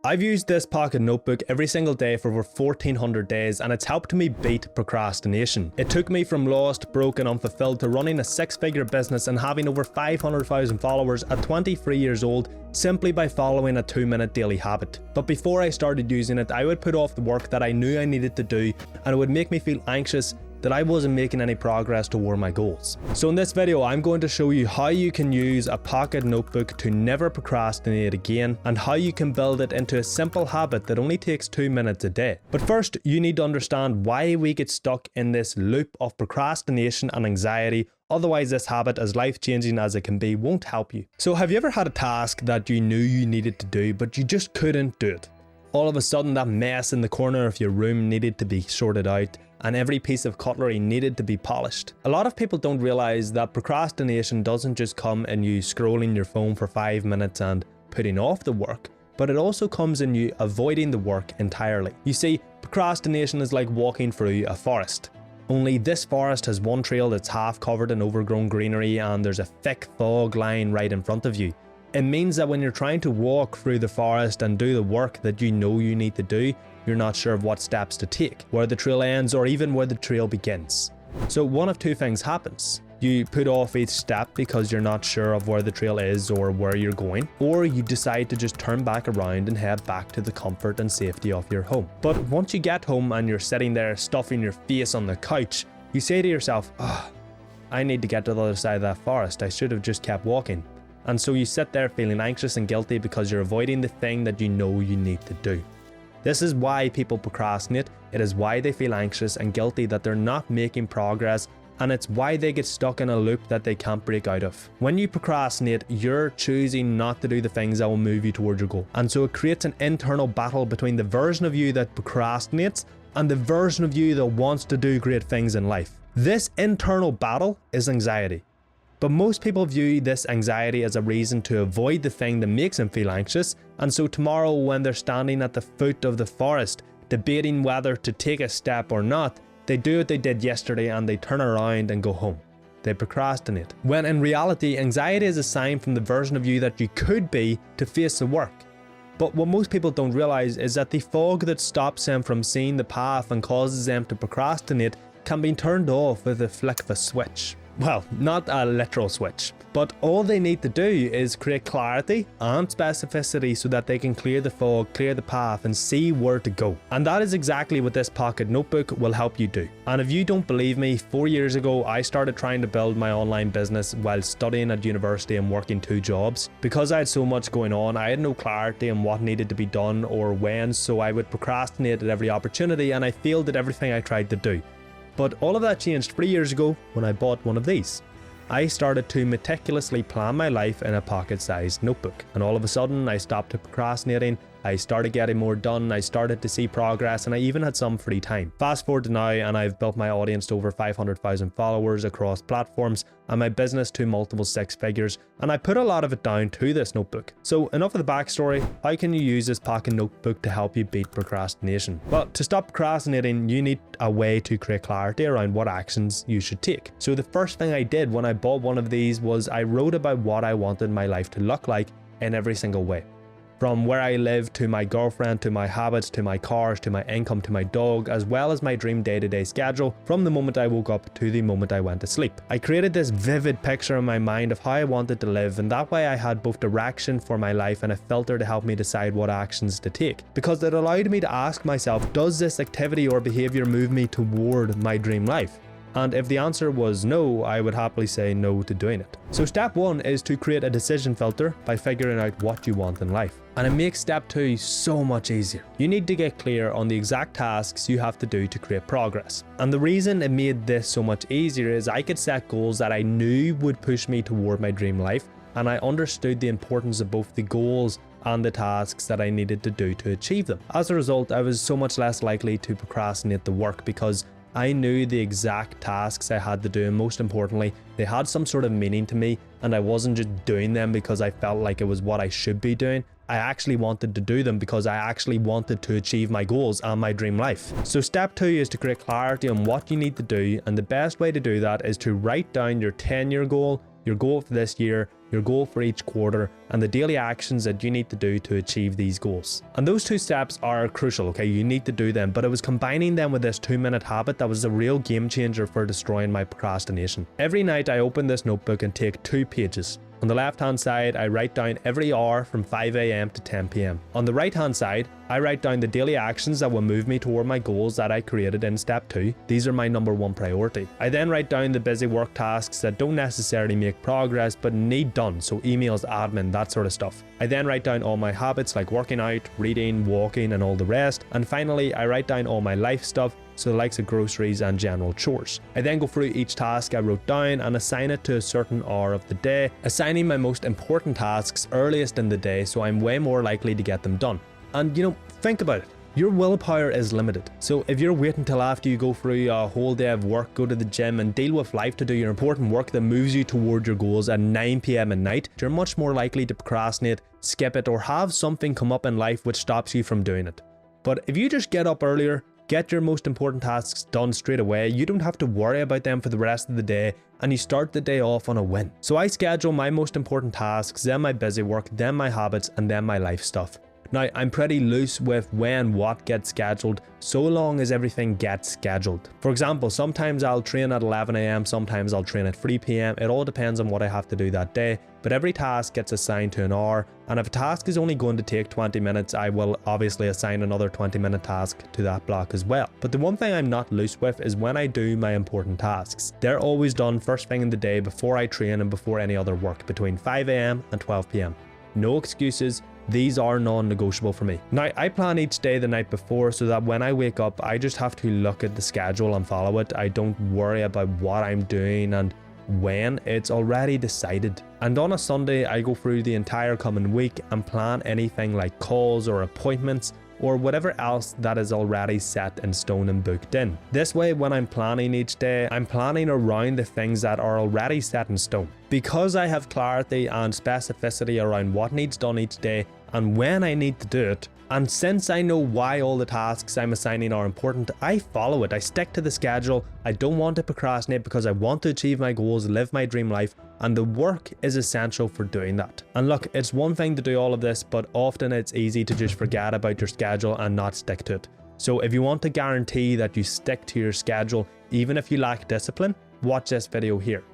I've used this pocket notebook every single day for over 1400 days and it's helped me beat procrastination. It took me from lost, broken, unfulfilled to running a 6-figure business and having over 500,000 followers at 23 years old simply by following a 2-minute daily habit. But before I started using it, I would put off the work that I knew I needed to do, and it would make me feel anxious that I wasn't making any progress toward my goals. So in this video, I'm going to show you how you can use a pocket notebook to never procrastinate again, and how you can build it into a simple habit that only takes 2 minutes a day. But first, you need to understand why we get stuck in this loop of procrastination and anxiety. Otherwise, this habit, as life-changing as it can be, won't help you. So have you ever had a task that you knew you needed to do, but you just couldn't do it? All of a sudden, that mess in the corner of your room needed to be sorted out, and every piece of cutlery needed to be polished. A lot of people don't realize that procrastination doesn't just come in you scrolling your phone for 5 minutes and putting off the work, but it also comes in you avoiding the work entirely. You see, procrastination is like walking through a forest. Only this forest has one trail that's half covered in overgrown greenery and there's a thick fog lying right in front of you. It means that when you're trying to walk through the forest and do the work that you know you need to do, you're not sure of what steps to take, where the trail ends, or even where the trail begins. So one of two things happens. You put off each step because you're not sure of where the trail is or where you're going, or you decide to just turn back around and head back to the comfort and safety of your home. But once you get home and you're sitting there stuffing your face on the couch, you say to yourself, I need to get to the other side of that forest. I should have just kept walking. And so you sit there feeling anxious and guilty because you're avoiding the thing that you know you need to do. This is why people procrastinate. It is why they feel anxious and guilty that they're not making progress, and it's why they get stuck in a loop that they can't break out of. When you procrastinate, you're choosing not to do the things that will move you towards your goal. And so it creates an internal battle between the version of you that procrastinates and the version of you that wants to do great things in life. This internal battle is anxiety. But most people view this anxiety as a reason to avoid the thing that makes them feel anxious, and so tomorrow when they're standing at the foot of the forest, debating whether to take a step or not, they do what they did yesterday and they turn around and go home. They procrastinate. When in reality, anxiety is a sign from the version of you that you could be to face the work. But what most people don't realize is that the fog that stops them from seeing the path and causes them to procrastinate can be turned off with a flick of a switch. Well, not a literal switch, but all they need to do is create clarity and specificity so that they can clear the fog, clear the path, and see where to go. And that is exactly what this pocket notebook will help you do. And if you don't believe me, 4 years ago, I started trying to build my online business while studying at university and working 2 jobs. Because I had so much going on, I had no clarity on what needed to be done or when, so I would procrastinate at every opportunity and I failed at everything I tried to do. But all of that changed 3 years ago when I bought one of these. I started to meticulously plan my life in a pocket-sized notebook, and all of a sudden I stopped procrastinating, I started getting more done, I started to see progress, and I even had some free time. Fast forward to now and I've built my audience to over 500,000 followers across platforms and my business to multiple 6 figures, and I put a lot of it down to this notebook. So enough of the backstory. How can you use this pocket notebook to help you beat procrastination? Well, to stop procrastinating, you need a way to create clarity around what actions you should take. So the first thing I did when I bought one of these was I wrote about what I wanted my life to look like in every single way. From where I live, to my girlfriend, to my habits, to my cars, to my income, to my dog, as well as my dream day-to-day schedule from the moment I woke up to the moment I went to sleep. I created this vivid picture in my mind of how I wanted to live, and that way I had both direction for my life and a filter to help me decide what actions to take. Because it allowed me to ask myself, does this activity or behavior move me toward my dream life? And if the answer was no, I would happily say no to doing it. So step 1 is to create a decision filter by figuring out what you want in life. And it makes step 2 so much easier. You need to get clear on the exact tasks you have to do to create progress. And the reason it made this so much easier is I could set goals that I knew would push me toward my dream life, and I understood the importance of both the goals and the tasks that I needed to do to achieve them. As a result, I was so much less likely to procrastinate the work because I knew the exact tasks I had to do, and most importantly, they had some sort of meaning to me, and I wasn't just doing them because I felt like it was what I should be doing. I actually wanted to do them because I actually wanted to achieve my goals and my dream life. So step 2 is to create clarity on what you need to do, and the best way to do that is to write down your 10-year goal, your goal for this year, your goal for each quarter, and the daily actions that you need to do to achieve these goals. And those 2 steps are crucial, okay? You need to do them, but it was combining them with this 2-minute habit that was a real game changer for destroying my procrastination. Every night I open this notebook and take 2 pages. On the left hand side, I write down every hour from 5 AM to 10 PM. On the right hand side, I write down the daily actions that will move me toward my goals that I created in step 2. These are my number 1 priority. I then write down the busy work tasks that don't necessarily make progress but need done, so emails, admin, that sort of stuff. I then write down all my habits like working out, reading, walking, and all the rest. And finally, I write down all my life stuff, so the likes of groceries and general chores. I then go through each task I wrote down and assign it to a certain hour of the day, assigning my most important tasks earliest in the day so I'm way more likely to get them done. And think about it. Your willpower is limited. So if you're waiting till after you go through a whole day of work, go to the gym and deal with life to do your important work that moves you toward your goals at 9 PM at night, you're much more likely to procrastinate, skip it, or have something come up in life which stops you from doing it. But if you just get up earlier, get your most important tasks done straight away, you don't have to worry about them for the rest of the day, and you start the day off on a win. So I schedule my most important tasks, then my busy work, then my habits, and then my life stuff. Now, I'm pretty loose with when what gets scheduled, so long as everything gets scheduled. For example, sometimes I'll train at 11 AM, sometimes I'll train at 3 PM. It all depends on what I have to do that day, but every task gets assigned to an hour, and if a task is only going to take 20 minutes, I will obviously assign another 20-minute task to that block as well. But the one thing I'm not loose with is when I do my important tasks. They're always done first thing in the day before I train and before any other work, between 5 AM and 12 PM. No excuses. These are non-negotiable for me. Now, I plan each day the night before so that when I wake up, I just have to look at the schedule and follow it. I don't worry about what I'm doing and when. It's already decided. And on a Sunday, I go through the entire coming week and plan anything like calls or appointments or whatever else that is already set in stone and booked in. This way, when I'm planning each day, I'm planning around the things that are already set in stone. Because I have clarity and specificity around what needs done each day and when I need to do it, and since I know why all the tasks I'm assigning are important, I follow it. I stick to the schedule. I don't want to procrastinate because I want to achieve my goals, live my dream life, and the work is essential for doing that. And look, it's one thing to do all of this, but often it's easy to just forget about your schedule and not stick to it. So if you want to guarantee that you stick to your schedule, even if you lack discipline, watch this video here.